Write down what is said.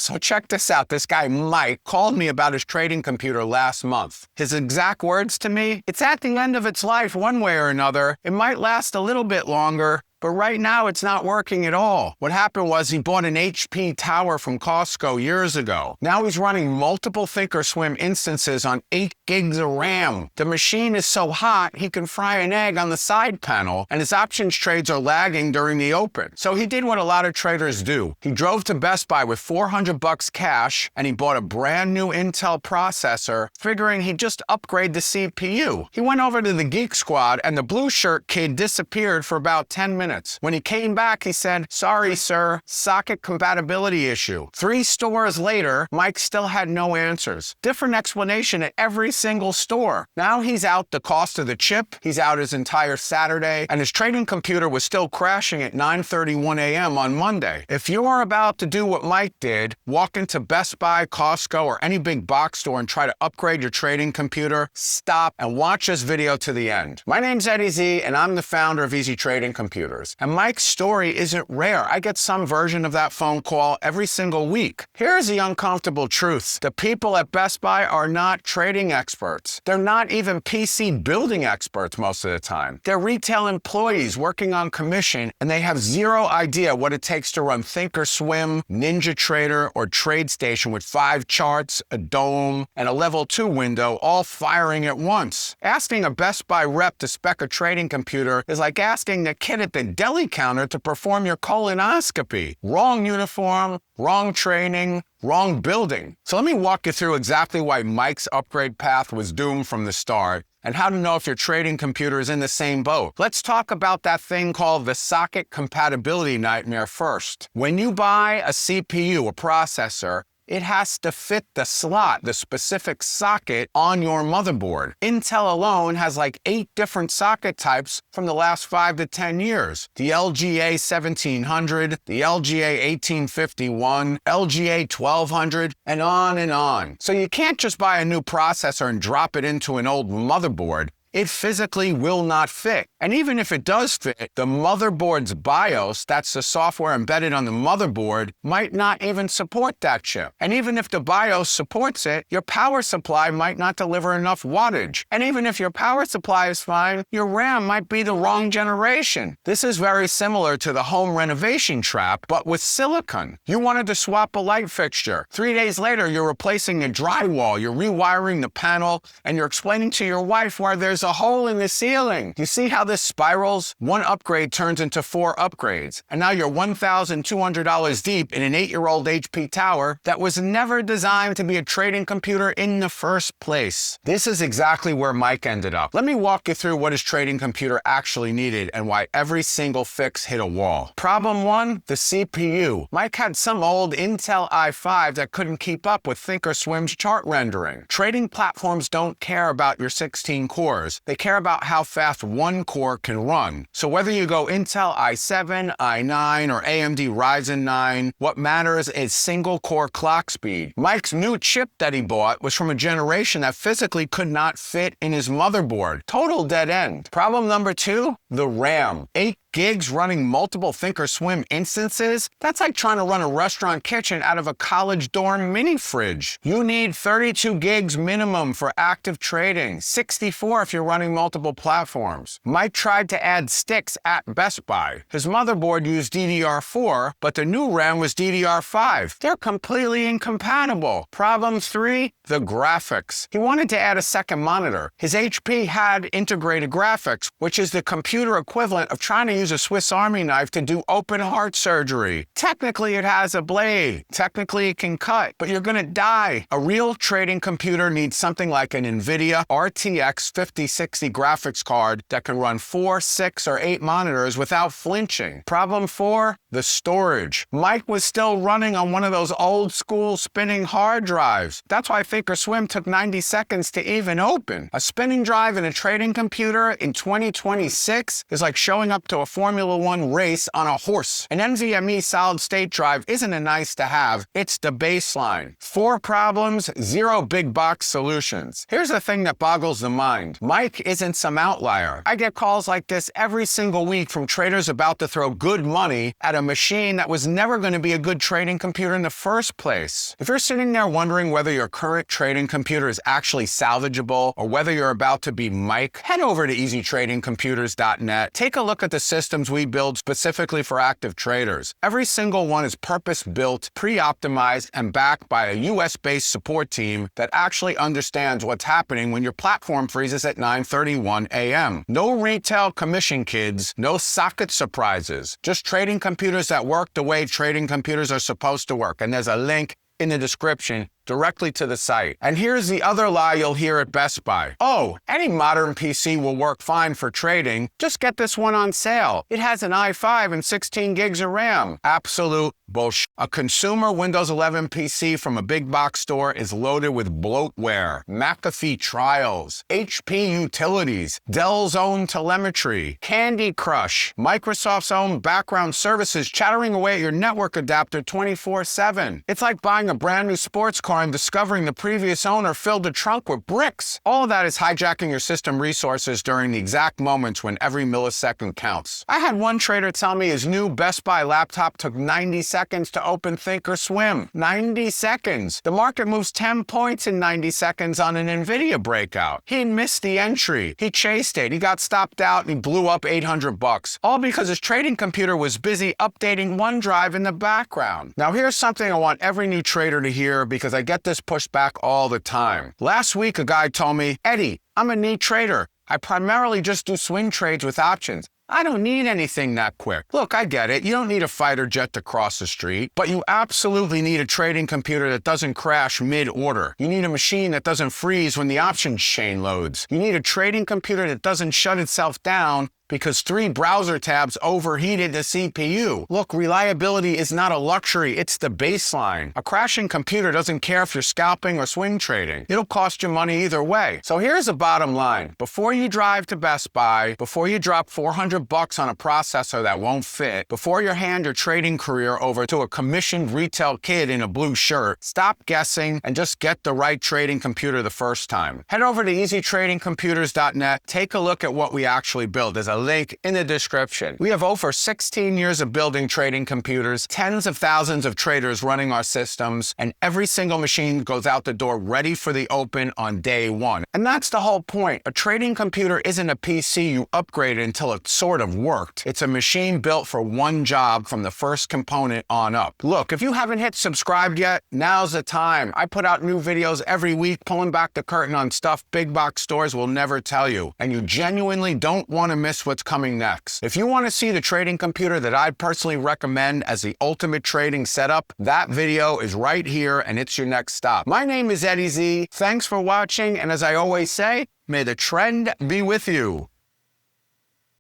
So check this out. This guy, Mike, called me about his trading computer last month. His exact words to me, it's at the end of its life one way or another. It might last a little bit longer, but right now it's not working at all. What happened was he bought an HP tower from Costco years ago. Now he's running multiple Thinkorswim instances on 8 gigs of RAM. The machine is so hot, he can fry an egg on the side panel, and his options trades are lagging during the open. So he did what a lot of traders do. He drove to Best Buy with $400 cash, and he bought a brand new Intel processor, figuring he'd just upgrade the CPU. He went over to the Geek Squad, and the blue shirt kid disappeared for about 10 minutes. When he came back, he said, "Sorry, sir, socket compatibility issue." 3 stores later, Mike still had no answers. Different explanation at every single store. Now he's out the cost of the chip, he's out his entire Saturday, and his trading computer was still crashing at 9:31 a.m. on Monday. If you are about to do what Mike did, walk into Best Buy, Costco, or any big box store and try to upgrade your trading computer, stop and watch this video to the end. My name's Eddie Z, and I'm the founder of Easy Trading Computers. And Mike's story isn't rare. I get some version of that phone call every single week. Here's the uncomfortable truth. The people at Best Buy are not trading experts. They're not even PC building experts most of the time. They're retail employees working on commission, and they have zero idea what it takes to run Thinkorswim, NinjaTrader, or TradeStation with 5 charts, a dome, and a level 2 window all firing at once. Asking a Best Buy rep to spec a trading computer is like asking the kid at the deli counter to perform your colonoscopy. Wrong uniform, wrong training, wrong building. So let me walk you through exactly why Mike's upgrade path was doomed from the start and how to know if your trading computer is in the same boat. Let's talk about that thing called the socket compatibility nightmare first. When you buy a CPU, a processor, it has to fit the slot, the specific socket on your motherboard. Intel alone has like 8 different socket types from the last 5 to 10 years. The LGA 1700, the LGA 1851, LGA 1200, and on and on. So you can't just buy a new processor and drop it into an old motherboard. It physically will not fit. And even if it does fit, the motherboard's BIOS, that's the software embedded on the motherboard, might not even support that chip. And even if the BIOS supports it, your power supply might not deliver enough wattage. And even if your power supply is fine, your RAM might be the wrong generation. This is very similar to the home renovation trap, but with silicon. You wanted to swap a light fixture. 3 days later, you're replacing the drywall, you're rewiring the panel, and you're explaining to your wife why there's a hole in the ceiling. You see how this spirals? One upgrade turns into 4 upgrades, and now you're $1,200 deep in an 8-year-old HP tower that was never designed to be a trading computer in the first place. This is exactly where Mike ended up. Let me walk you through what his trading computer actually needed and why every single fix hit a wall. Problem 1, the CPU. Mike had some old Intel i5 that couldn't keep up with Thinkorswim's chart rendering. Trading platforms don't care about your 16 cores. They care about how fast one core can run. So whether you go Intel i7, i9, or AMD Ryzen 9, what matters is single core clock speed. Mike's new chip that he bought was from a generation that physically could not fit in his motherboard. Total dead end. Problem number 2, the RAM. 8 gigs running multiple Thinkorswim instances? That's like trying to run a restaurant kitchen out of a college dorm mini fridge. You need 32 gigs minimum for active trading, 64 if you're running multiple platforms. Mike tried to add sticks at Best Buy. His motherboard used DDR4, but the new RAM was DDR5. They're completely incompatible. Problem 3, the graphics. He wanted to add a second monitor. His HP had integrated graphics, which is the computer equivalent of trying to use a Swiss Army knife to do open heart surgery. Technically, it has a blade. Technically, it can cut, but you're gonna die. A real trading computer needs something like an Nvidia RTX 5060 graphics card that can run 4, 6, or 8 monitors without flinching. Problem 4, the storage. Mike was still running on one of those old school spinning hard drives. That's why Thinkorswim took 90 seconds to even open. A spinning drive in a trading computer in 2026 is like showing up to a Formula One race on a horse. An NVMe solid-state drive isn't a nice-to-have, it's the baseline. 4 problems, 0 big-box solutions. Here's the thing that boggles the mind. Mike isn't some outlier. I get calls like this every single week from traders about to throw good money at a machine that was never going to be a good trading computer in the first place. If you're sitting there wondering whether your current trading computer is actually salvageable or whether you're about to be Mike, head over to easytradingcomputers.net. Take a look at the systems we build specifically for active traders. Every single one is purpose-built, pre-optimized, and backed by a US-based support team that actually understands what's happening when your platform freezes at 9:31 a.m. No retail commission, kids. No socket surprises. Just trading computers that work the way trading computers are supposed to work. And there's a link in the description directly to the site. And here's the other lie you'll hear at Best Buy. Oh, any modern PC will work fine for trading. Just get this one on sale. It has an i5 and 16 gigs of RAM. Absolute bullshit. A consumer Windows 11 PC from a big box store is loaded with bloatware, McAfee trials, HP utilities, Dell's own telemetry, Candy Crush, Microsoft's own background services chattering away at your network adapter 24/7. It's like buying a brand new sports car and discovering the previous owner filled the trunk with bricks. All of that is hijacking your system resources during the exact moments when every millisecond counts. I had one trader tell me his new Best Buy laptop took 90 seconds to open Thinkorswim. 90 seconds. The market moves 10 points in 90 seconds on an Nvidia breakout. He missed the entry. He chased it. He got stopped out and he blew up $800. All because his trading computer was busy updating OneDrive in the background. Now here's something I want every new trader to hear because I get this pushback all the time. Last week, a guy told me, Eddie, I'm a neat trader. I primarily just do swing trades with options. I don't need anything that quick. Look, I get it. You don't need a fighter jet to cross the street, but you absolutely need a trading computer that doesn't crash mid-order. You need a machine that doesn't freeze when the options chain loads. You need a trading computer that doesn't shut itself down because 3 browser tabs overheated the CPU. Look, reliability is not a luxury, it's the baseline. A crashing computer doesn't care if you're scalping or swing trading. It'll cost you money either way. So here's the bottom line. Before you drive to Best Buy, before you drop $400 on a processor that won't fit, before you hand your trading career over to a commissioned retail kid in a blue shirt, stop guessing and just get the right trading computer the first time. Head over to easytradingcomputers.net, take a look at what we actually build. There's a link in the description. We have over 16 years of building trading computers, tens of thousands of traders running our systems, and every single machine goes out the door ready for the open on day one. And that's the whole point. A trading computer isn't a PC you upgrade until it sort of worked. It's a machine built for one job from the first component on up. Look, if you haven't hit subscribe yet, now's the time. I put out new videos every week, pulling back the curtain on stuff big box stores will never tell you. And you genuinely don't want to miss what's coming next. If you want to see the trading computer that I personally recommend as the ultimate trading setup, that video is right here and it's your next stop. My name is Eddie Z. Thanks for watching, and as I always say, may the trend be with you.